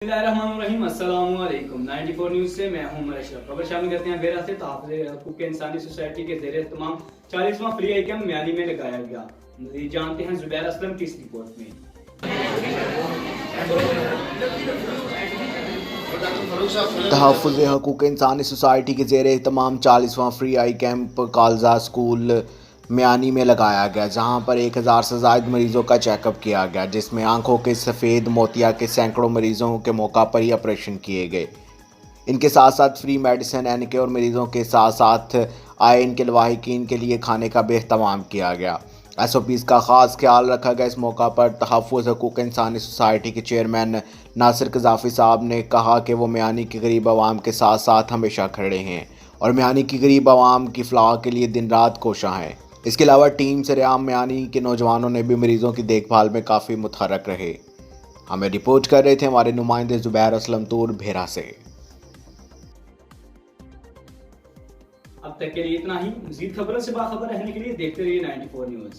बिस्मिल्लाहिर्रहमानिर्रहीम, अस्सलाम वालेकुम। 94 न्यूज़ से मैं हूं उमर अशरफ। खबर शामिल करते हैं बेरा से। तहफ़्फ़ुज़ हक़ूक़ इंसानी सोसाइटी के ज़ेर एहतमाम 40वां फ्री आई कैंप म्यानी में लगाया गया। मज़ीद जानते हैं ज़ुबैर असलम की इस रिपोर्ट में। तहफ़्फ़ुज़ हक़ूक़ इंसानी सोसाइटी के ज़ेर एहतमाम 40वां फ्री आई कैंप कालजा स्कूल म्यानी में लगाया गया, जहां पर 1000 से ज़ायद मरीज़ों का चेकअप किया गया, जिसमें आंखों के सफ़ेद मोतिया के सैकड़ों मरीज़ों के मौका पर ही ऑपरेशन किए गए। इनके साथ साथ फ्री मेडिसिन एनके और मरीज़ों के साथ साथ आए इनके लवाहिकीन के लिए खाने का भी अहतमाम किया गया। SOPs का ख़ास ख्याल रखा गया। इस मौका पर तहफ़्फ़ुज़ हक़ूक़ इंसानी सोसाइटी के चेयरमैन नासिर क़ज़ाफ़ी साहब ने कहा कि वो म्यानी की गरीब आवाम के साथ साथ हमेशा खड़े हैं और म्यानी की गरीब आवाम की फ़लाह के लिए दिन रात कोशां हैं। इसके अलावा टीम सरेआम म्यानी के नौजवानों ने भी मरीज़ों की देखभाल में काफ़ी मुतहर्रिक रहे। हमें रिपोर्ट कर रहे थे हमारे नुमाइंदे ज़ुबैर असलम तूर भेरा से। अब तक के लिए इतना ही। मज़ीद खबरों से बाखबर रहने के लिए देखते रहिए 94 न्यूज़।